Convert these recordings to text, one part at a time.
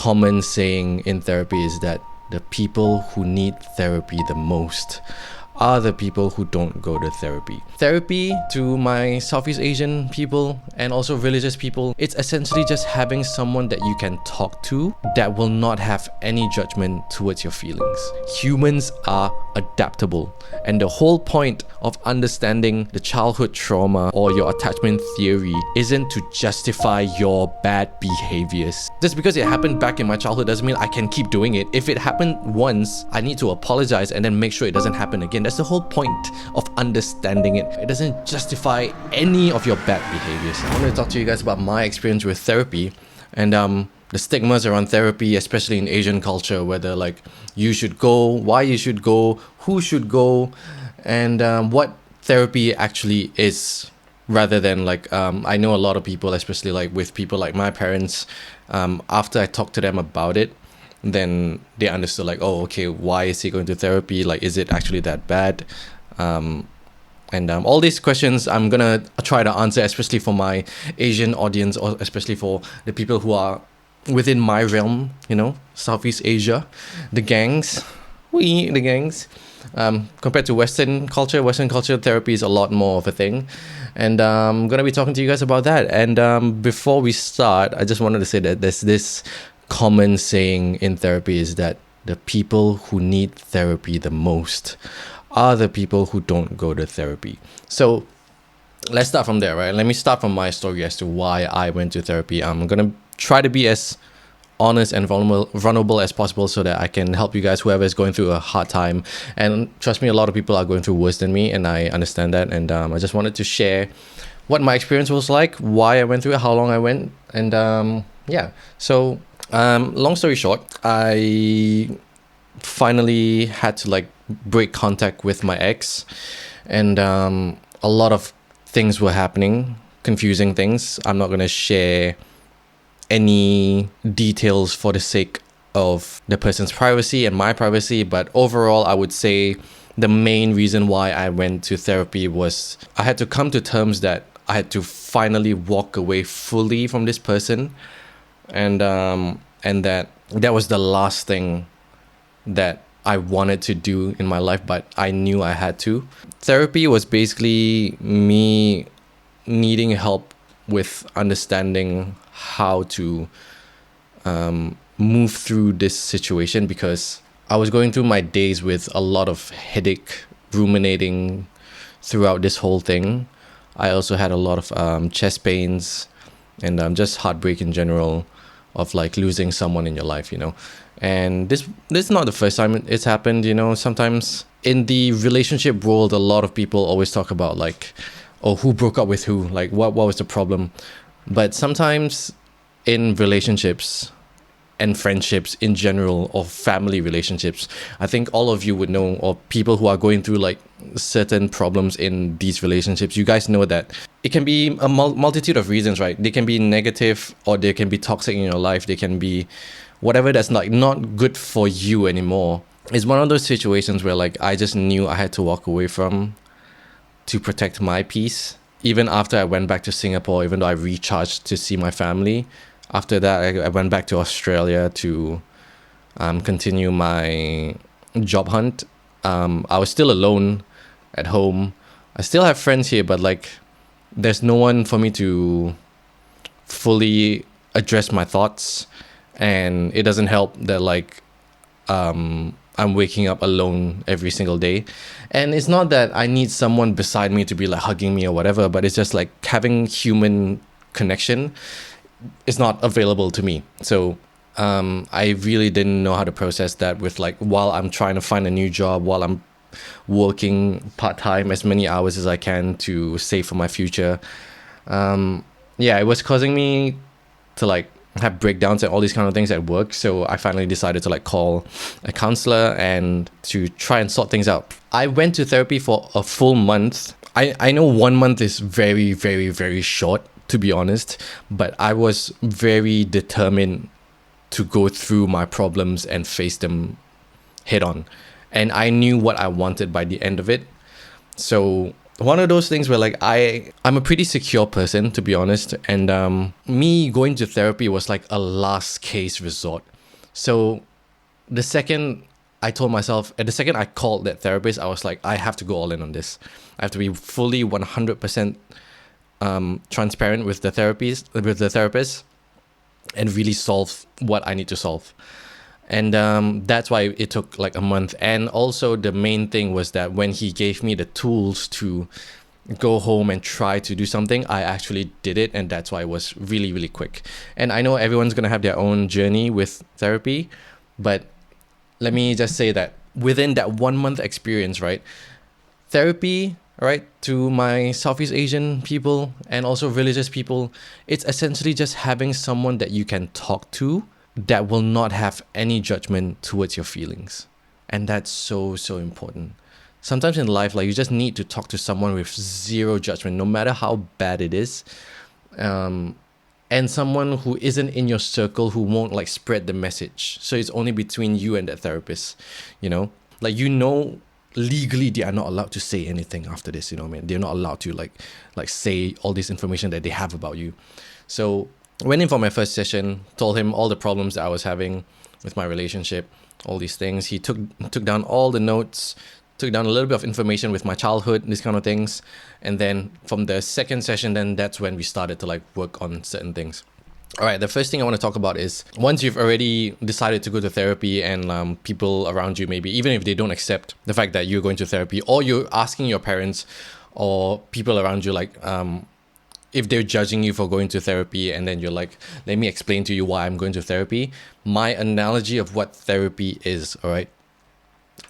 common saying in therapy is that the people who need therapy the most are the people who don't go to therapy. Therapy, to my Southeast Asian people and also religious people, it's essentially just having someone that you can talk to that will not have any judgment towards your feelings. Humans are adaptable, and the whole point of understanding the childhood trauma or your attachment theory isn't to justify your bad behaviors. Just because it happened back in my childhood doesn't mean I can keep doing it. If it happened once, I need to apologize and then make sure it doesn't happen again. That's the whole point of understanding it. It doesn't justify any of your bad behaviors. I want to talk to you guys about my experience with therapy and the stigmas around therapy, especially in Asian culture, whether like you should go, why you should go, who should go, and what therapy actually is, rather than like I know a lot of people, especially like with people like my parents, after I talked to them about it, then they understood like, oh, okay, why is he going to therapy? Like, is it actually that bad? And all these questions I'm gonna try to answer, especially for my Asian audience, or especially for the people who are within my realm, Southeast Asia, the gangs. Compared to Western culture, therapy is a lot more of a thing. And I'm gonna be talking to you guys about that. And before we start, I just wanted to say that there's this common saying in therapy is that the people who need therapy the most are the people who don't go to therapy. So let's start from there, right? Let me start from my story as to why I went to therapy. I'm gonna try to be as honest and vulnerable as possible so that I can help you guys, whoever is going through a hard time. And trust me, a lot of people are going through worse than me, and I understand that. And I just wanted to share what my experience was like, why I went through it, how long I went, and So long story short, I finally had to like break contact with my ex, and a lot of things were happening, confusing things. I'm not gonna share any details for the sake of the person's privacy and my privacy, but overall I would say the main reason why I went to therapy was I had to come to terms that I had to finally walk away fully from this person, and that was the last thing that I wanted to do in my life, but I knew I had to. Therapy was basically me needing help with understanding how to move through this situation, because I was going through my days with a lot of headache, ruminating throughout this whole thing. I also had a lot of chest pains and just heartbreak in general, of like losing someone in your life, And this is not the first time it's happened, Sometimes in the relationship world, a lot of people always talk about like, oh, who broke up with who, like what was the problem. But sometimes in relationships and friendships in general, or family relationships, I think all of you would know, or people who are going through like certain problems in these relationships, you guys know that it can be a multitude of reasons, right? They can be negative, or they can be toxic in your life. They can be whatever that's like not good for you anymore. It's one of those situations where like I just knew I had to walk away from to protect my peace. Even after I went back to Singapore, even though I recharged to see my family, after that I went back to Australia to continue my job hunt. I was still alone at home. I still have friends here, but like there's no one for me to fully address my thoughts. And it doesn't help that like I'm waking up alone every single day. And it's not that I need someone beside me to be like hugging me or whatever, but it's just like having human connection is not available to me. So I really didn't know how to process that with like, while I'm trying to find a new job, while I'm working part-time as many hours as I can to save for my future. It was causing me to like have breakdowns and all these kind of things at work. So I finally decided to like call a counselor and to try and sort things out. I went to therapy for a full month. I know 1 month is very, very, very short, to be honest, but I was very determined to go through my problems and face them head on. And I knew what I wanted by the end of it. So one of those things where like I'm a pretty secure person, to be honest, and me going to therapy was like a last case resort. So the second I told myself, at the second I called that therapist, I was like, I have to go all in on this. I have to be fully 100% transparent with the therapist, and really solve what I need to solve. And that's why it took like a month. And also the main thing was that when he gave me the tools to go home and try to do something, I actually did it, and that's why it was really, really quick. And I know everyone's gonna have their own journey with therapy, but let me just say that within that 1 month experience, right, therapy, right, to my Southeast Asian people and also religious people, it's essentially just having someone that you can talk to that will not have any judgment towards your feelings. And that's so, so important. Sometimes in life, like, you just need to talk to someone with zero judgment, no matter how bad it is. And someone who isn't in your circle, who won't like spread the message. So it's only between you and that therapist, you know? Like, legally they are not allowed to say anything after this, you know what I mean? They're not allowed to like say all this information that they have about you. So went in for my first session, told him all the problems that I was having with my relationship, all these things. He took down all the notes, took down a little bit of information with my childhood, these kind of things. And then from the second session, then that's when we started to like work on certain things. All right, the first thing I want to talk about is, once you've already decided to go to therapy, and people around you, maybe even if they don't accept the fact that you're going to therapy, or you're asking your parents or people around you, like, if they're judging you for going to therapy, and then you're like, let me explain to you why I'm going to therapy. My analogy of what therapy is, all right,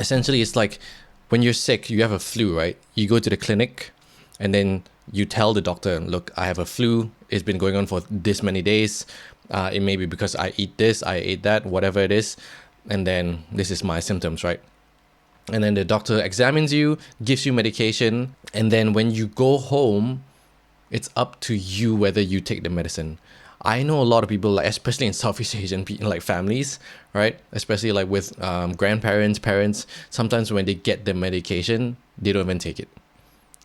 essentially it's like when you're sick, you have a flu, right? You go to the clinic and then you tell the doctor, look, I have a flu. It's been going on for this many days. It may be because I eat this, I ate that, whatever it is. And then this is my symptoms, right? And then the doctor examines you, gives you medication. And then when you go home, it's up to you whether you take the medicine. I know a lot of people, like, especially in Southeast Asian like families, right? Especially like with grandparents, parents. Sometimes when they get the medication, they don't even take it.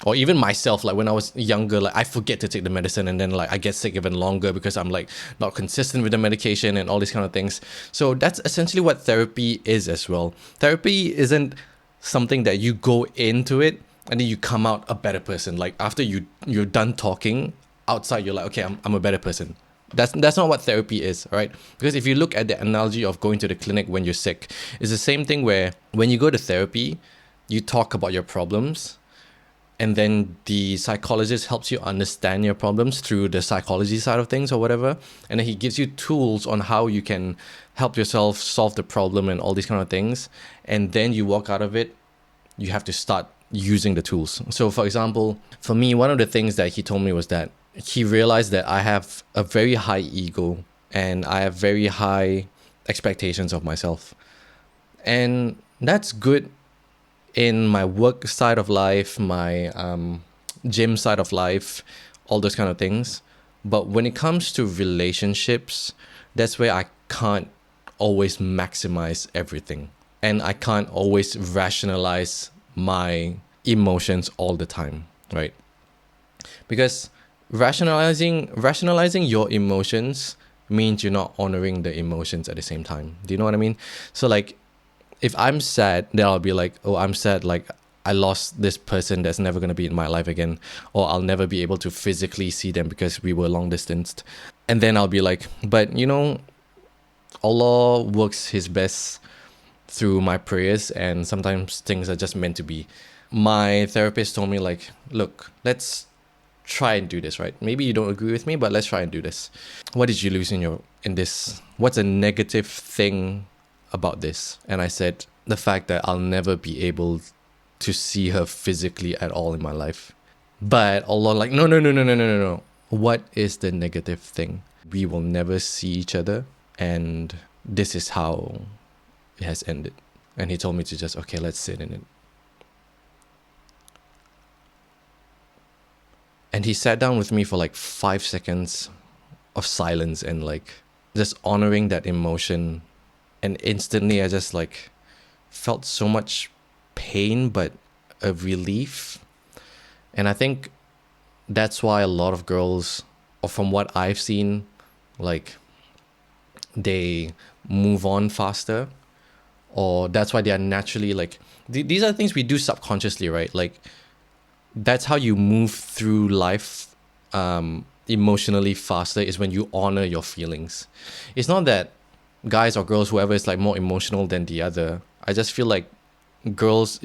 Or even myself, like when I was younger, like I forget to take the medicine, and then like I get sick even longer because I'm like not consistent with the medication and all these kind of things. So that's essentially what therapy is as well. Therapy isn't something that you go into it and then you come out a better person. Like after you're done talking outside, you're like, okay, I'm a better person. That's not what therapy is, right? Because if you look at the analogy of going to the clinic when you're sick, it's the same thing where when you go to therapy, you talk about your problems, and then the psychologist helps you understand your problems through the psychology side of things or whatever, and then he gives you tools on how you can help yourself solve the problem and all these kind of things. And then you walk out of it, you have to start using the tools. So for example, for me, one of the things that he told me was that he realized that I have a very high ego and I have very high expectations of myself. And that's good in my work side of life, my gym side of life, all those kind of things. But when it comes to relationships, that's where I can't always maximize everything. And I can't always rationalize my emotions all the time, right? Because rationalizing your emotions means you're not honoring the emotions at the same time. Do you know what I mean? So like, if I'm sad, then I'll be like, oh, I'm sad, like I lost this person that's never going to be in my life again, or I'll never be able to physically see them because we were long distanced. And then I'll be like, but you know, Allah works his best through my prayers, and sometimes things are just meant to be. My therapist told me, like, look, let's try and do this, right? Maybe you don't agree with me, but let's try and do this. What did you lose in this? What's a negative thing about this? And I said, the fact that I'll never be able to see her physically at all in my life. But Allah, like, no. What is the negative thing? We will never see each other, and this is how it has ended. And he told me to just, okay, let's sit in it. And he sat down with me for like 5 seconds of silence and like just honoring that emotion. And instantly I just like felt so much pain, but a relief. And I think that's why a lot of girls, or from what I've seen, like they move on faster, or that's why they are naturally like these are things we do subconsciously, right? Like that's how you move through life emotionally faster, is when you honor your feelings. It's not that guys or girls, whoever is like more emotional than the other. I just feel like girls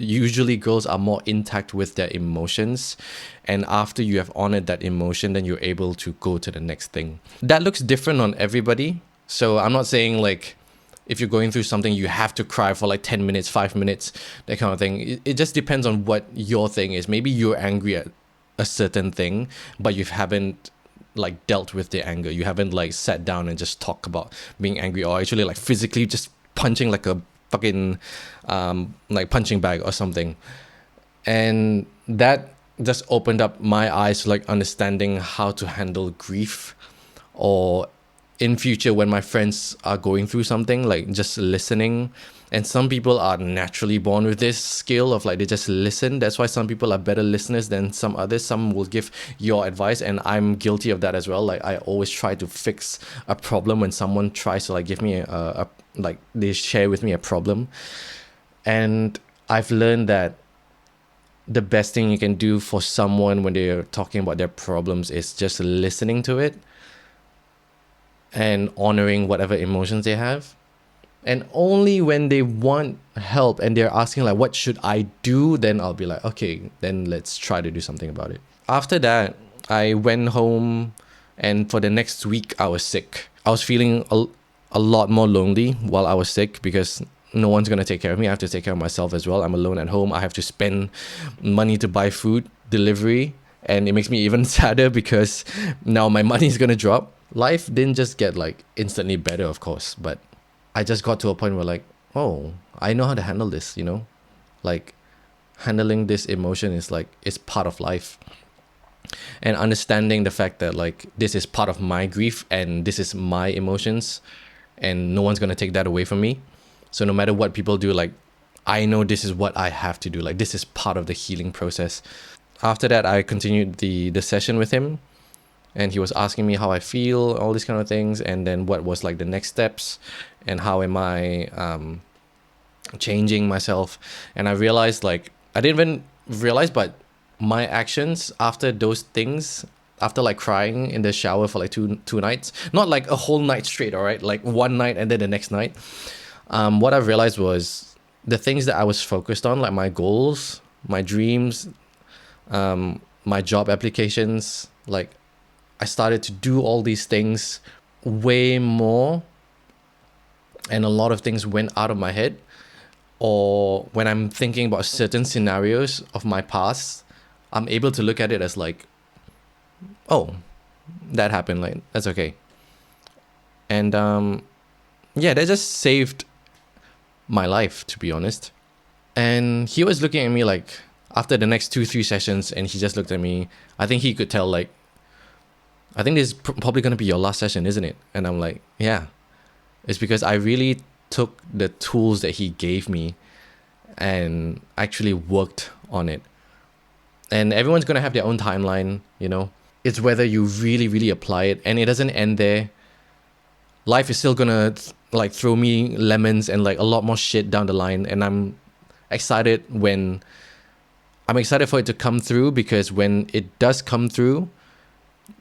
are more intact with their emotions, and after you have honored that emotion, then you're able to go to the next thing. That looks different on everybody, so I'm not saying like if you're going through something you have to cry for like 10 minutes, 5 minutes, that kind of thing. It just depends on what your thing is. Maybe you're angry at a certain thing, but you haven't like dealt with the anger. You haven't like sat down and just talk about being angry, or actually like physically just punching like a fucking like punching bag or something. And that just opened up my eyes to like understanding how to handle grief, or in future when my friends are going through something, like just listening. And some people are naturally born with this skill of like they just listen. That's why some people are better listeners than some others. Some will give your advice, and I'm guilty of that as well. Like I always try to fix a problem when someone tries to like give me a like they share with me a problem. And I've learned that the best thing you can do for someone when they're talking about their problems is just listening to it and honoring whatever emotions they have. And only when they want help and they're asking like what should I do, then I'll be like, okay, then let's try to do something about it. After that, I went home, and for the next week I was sick. I was feeling a lot more lonely while I was sick, because no one's going to take care of me. I have to take care of myself as well. I'm alone at home. I have to spend money to buy food, delivery, and it makes me even sadder because now my money is going to drop. Life didn't just get like instantly better, of course, but I just got to a point where like, oh, I know how to handle this, you know? Like handling this emotion is like, it's part of life. And understanding the fact that like this is part of my grief and this is my emotions, and no one's going to take that away from me. So no matter what people do, like I know this is what I have to do. Like this is part of the healing process. After that, I continued the session with him, and he was asking me how I feel, all these kind of things, and then what was like the next steps, and how am I changing myself. And I realized like I didn't even realize, but my actions after those things, after like crying in the shower for like two nights, not like a whole night straight, all right, like one night and then the next night, what I realized was the things that I was focused on, like my goals, my dreams, my job applications, like I started to do all these things way more, and a lot of things went out of my head. Or when I'm thinking about certain scenarios of my past, I'm able to look at it as like, oh, that happened, like that's okay. And yeah, that just saved my life, to be honest. And he was looking at me like after the next 2-3 sessions, and he just looked at me. I think he could tell like, I think this is probably going to be your last session, isn't it? And I'm like, yeah. It's because I really took the tools that he gave me and actually worked on it. And everyone's going to have their own timeline, you know. It's whether you really, really apply it. And it doesn't end there. Life is still going to like throw me lemons and like a lot more shit down the line. And I'm excited for it to come through, because when it does come through,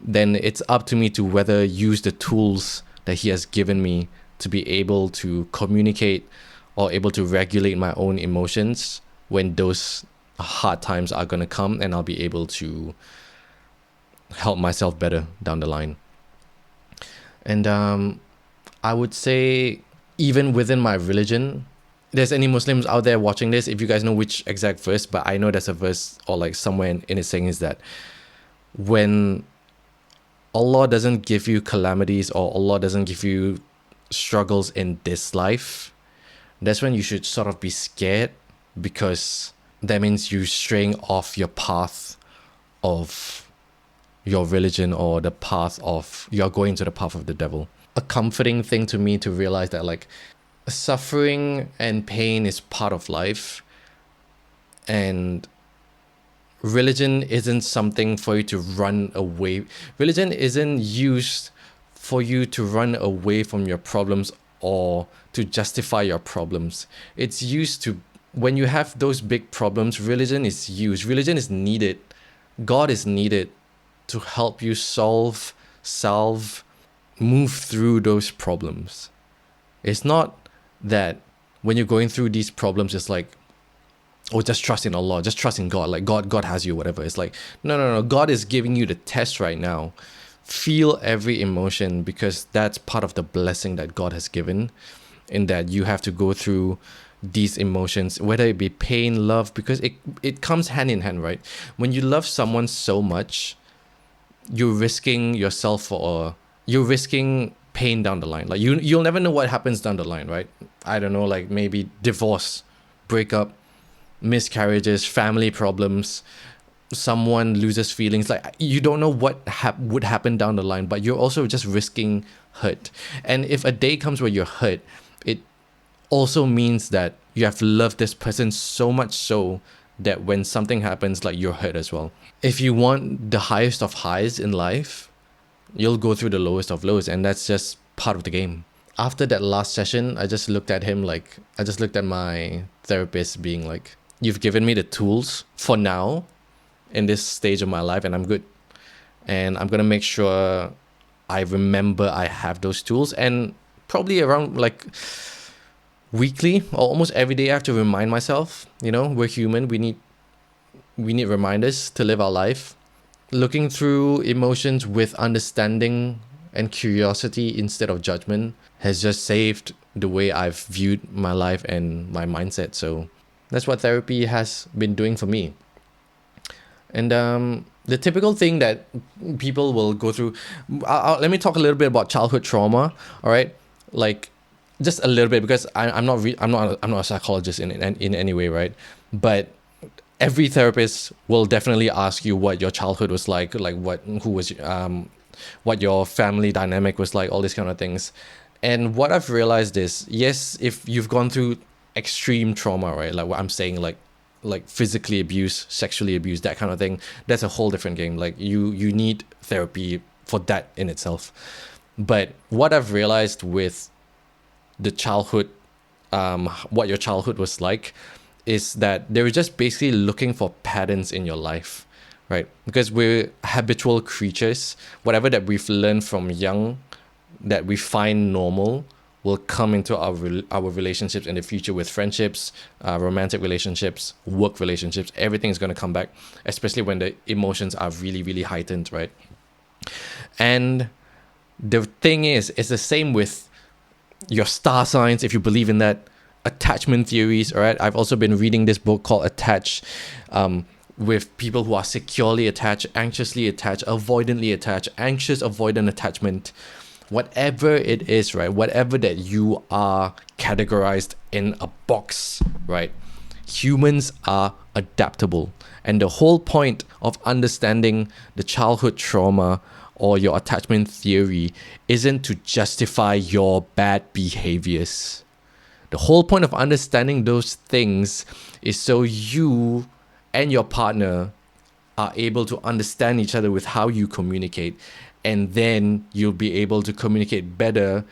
then it's up to me to whether use the tools that he has given me to be able to communicate or able to regulate my own emotions when those hard times are going to come, and I'll be able to help myself better down the line. And I would say even within my religion, there's any Muslims out there watching this, if you guys know which exact verse, but I know there's a verse or like somewhere in it saying is that when Allah doesn't give you calamities, or Allah doesn't give you struggles in this life, that's when you should sort of be scared, because that means you're straying off your path of your religion, or the path of, you're going to the path of the devil. A comforting thing to me to realize that like suffering and pain is part of life, and religion isn't something for you to run away. Religion isn't used for you to run away from your problems or to justify your problems. It's used to, when you have those big problems, religion is used. Religion is needed. God is needed to help you solve, move through those problems. It's not that when you're going through these problems, it's like, oh, just trust in Allah, just trust in God, like God has you, whatever. It's like, no. God is giving you the test right now. Feel every emotion, because that's part of the blessing that God has given, in that you have to go through these emotions, whether it be pain, love, because it comes hand in hand, right? When you love someone so much, you're risking yourself you're risking pain down the line. Like you'll never know what happens down the line, right? I don't know, like maybe divorce, breakup, miscarriages, family problems, someone loses feelings. Like you don't know what would happen down the line, but you're also just risking hurt. And if a day comes where you're hurt, it also means that you have loved this person so much so that when something happens, like you're hurt as well. If you want the highest of highs in life, you'll go through the lowest of lows, and that's just part of the game. After that last session, I just looked at him like, I just looked at my therapist being like, you've given me the tools for now in this stage of my life, and I'm good. And I'm going to make sure I remember I have those tools. And probably around like weekly or almost every day, I have to remind myself, we're human. We need reminders to live our life. Looking through emotions with understanding and curiosity instead of judgment has just saved the way I've viewed my life and my mindset. So that's what therapy has been doing for me. And the typical thing that people will go through, let me talk a little bit about childhood trauma. All right, like just a little bit, because I'm not a psychologist in any way, right? But every therapist will definitely ask you what your childhood was like what your family dynamic was like, all these kind of things. And what I've realized is, yes, if you've gone through extreme trauma, right, like what I'm saying, like physically abuse, sexually abuse, that kind of thing, that's a whole different game. Like you need therapy for that in itself. But what I've realized with the childhood, what your childhood was like, is that they're just basically looking for patterns in your life, right? Because we're habitual creatures. Whatever that we've learned from young that we find normal will come into our relationships in the future, with friendships, romantic relationships, work relationships. Everything is going to come back, especially when the emotions are really, really heightened, right? And the thing is, it's the same with your star signs, if you believe in that, attachment theories. All right, I've also been reading this book called Attach, with people who are securely attached, anxiously attached, avoidantly attached, anxious avoidant attachment, whatever it is, right? Whatever that you are categorized in a box, right? Humans are adaptable, and the whole point of understanding the childhood trauma or your attachment theory isn't to justify your bad behaviors. The whole point of understanding those things is so you and your partner are able to understand each other with how you communicate, and then you'll be able to communicate better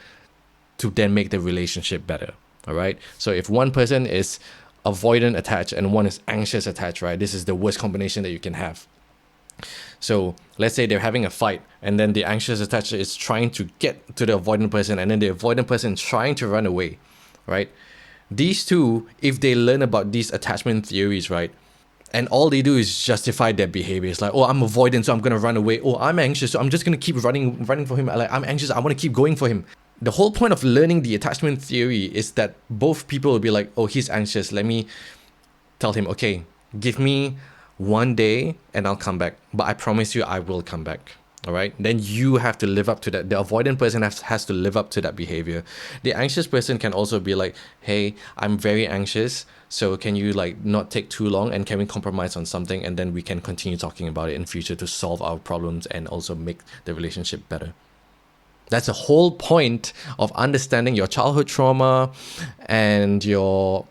to then make the relationship better. All right. So if one person is avoidant attached and one is anxious attached, right, this is the worst combination that you can have. So let's say they're having a fight, and then the anxious attached is trying to get to the avoidant person, and then the avoidant person is trying to run away, right? These two, if they learn about these attachment theories, right, and all they do is justify their behaviors, like, oh, I'm avoidant, so I'm gonna run away. Oh, I'm anxious, so I'm just gonna keep running for him. Like, I'm anxious, I want to keep going for him. The whole point of learning the attachment theory is that both people will be like, oh, he's anxious, let me tell him, okay, give me one day and I'll come back, but I promise you I will come back. All right, then you have to live up to that. The avoidant person has to live up to that behavior. The anxious person can also be like, hey, I'm very anxious, so can you like not take too long, and can we compromise on something, and then we can continue talking about it in future to solve our problems and also make the relationship better. That's the whole point of understanding your childhood trauma and your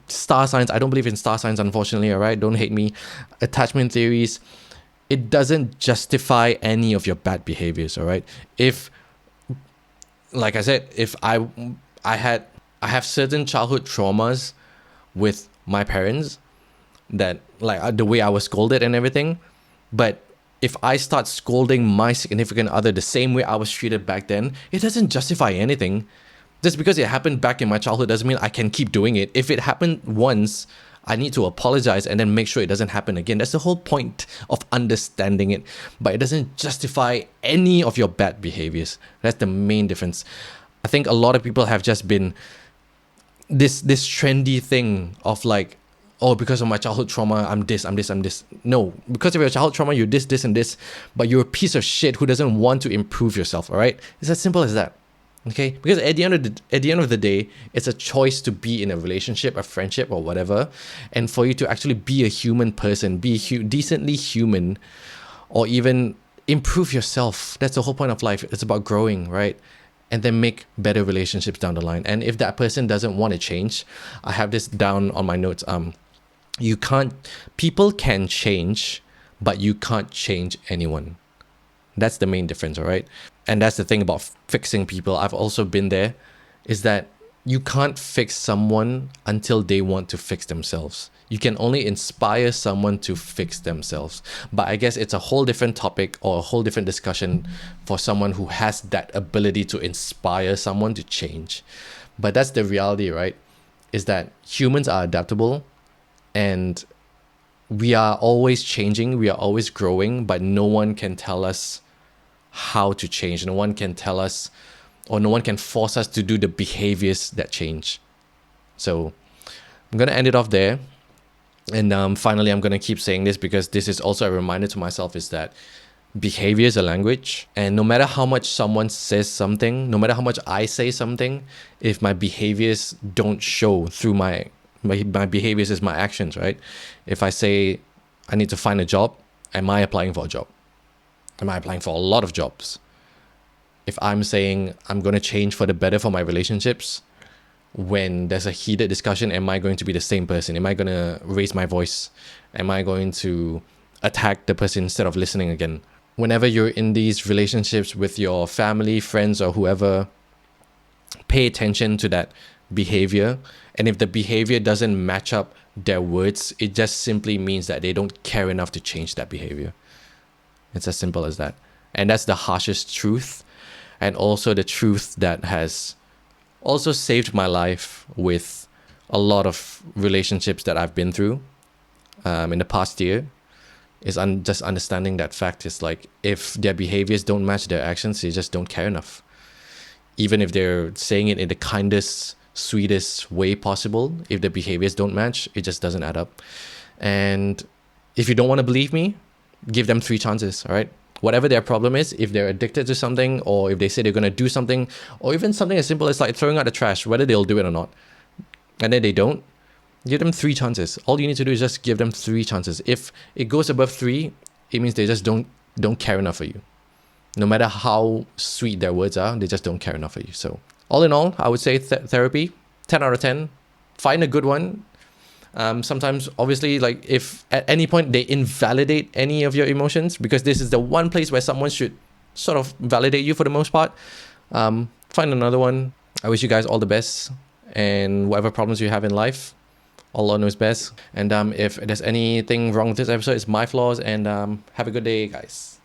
star signs. I don't believe in star signs, unfortunately, all right? Don't hate me. Attachment theories. It doesn't justify any of your bad behaviors, all right? If, like I said, if I I have certain childhood traumas with my parents, that like the way I was scolded and everything. But if I start scolding my significant other the same way I was treated back then, it doesn't justify anything. Just because it happened back in my childhood doesn't mean I can keep doing it. If it happened once, I need to apologize and then make sure it doesn't happen again. That's the whole point of understanding it. But it doesn't justify any of your bad behaviors. That's the main difference. I think a lot of people have just been this trendy thing of like, oh, because of my childhood trauma, I'm this. No, because of your childhood trauma, you're this, and this, but you're a piece of shit who doesn't want to improve yourself, all right? It's as simple as that, okay? Because at the end of the day, it's a choice to be in a relationship, a friendship, or whatever, and for you to actually be a human person, be decently human, or even improve yourself. That's the whole point of life. It's about growing, right? And then make better relationships down the line. And if that person doesn't want to change, I have this down on my notes. People can change, but you can't change anyone. That's the main difference, all right? And that's the thing about fixing people. I've also been there, is that you can't fix someone until they want to fix themselves. You can only inspire someone to fix themselves. But I guess it's a whole different topic or a whole different discussion for someone who has that ability to inspire someone to change. But that's the reality, right? Is that humans are adaptable, and we are always changing, we are always growing, but no one can tell us how to change. No one can tell us, or no one can force us to do the behaviors that change. So I'm going to end it off there. And finally, I'm going to keep saying this because this is also a reminder to myself, is that behavior is a language. And no matter how much someone says something, no matter how much I say something, if my behaviors don't show through my behaviors is my actions, right? If I say I need to find a job, am I applying for a job? Am I applying for a lot of jobs? If I'm saying I'm going to change for the better for my relationships, when there's a heated discussion, am I going to be the same person? Am I going to raise my voice? Am I going to attack the person instead of listening again? Whenever you're in these relationships with your family, friends, or whoever, pay attention to that behavior. And if the behavior doesn't match up their words, it just simply means that they don't care enough to change that behavior. It's as simple as that. And that's the harshest truth, and also the truth that has also saved my life with a lot of relationships that I've been through in the past year, is just understanding that fact. Is like, if their behaviors don't match their actions, they just don't care enough. Even if they're saying it in the kindest, sweetest way possible, if the behaviors don't match, it just doesn't add up. And if you don't want to believe me, give them 3 chances, all right? Whatever their problem is, if they're addicted to something, or if they say they're going to do something, or even something as simple as like throwing out the trash, whether they'll do it or not, and then they don't, give them 3 chances. All you need to do is just give them 3 chances. If it goes above 3, it means they just don't care enough for you. No matter how sweet their words are, they just don't care enough for you. So all in all, I would say therapy, 10 out of 10. Find a good one. Sometimes, obviously, like if at any point they invalidate any of your emotions, because this is the one place where someone should sort of validate you for the most part, find another one. I wish you guys all the best, and whatever problems you have in life, Allah knows best. And if there's anything wrong with this episode, it's my flaws. And have a good day, guys.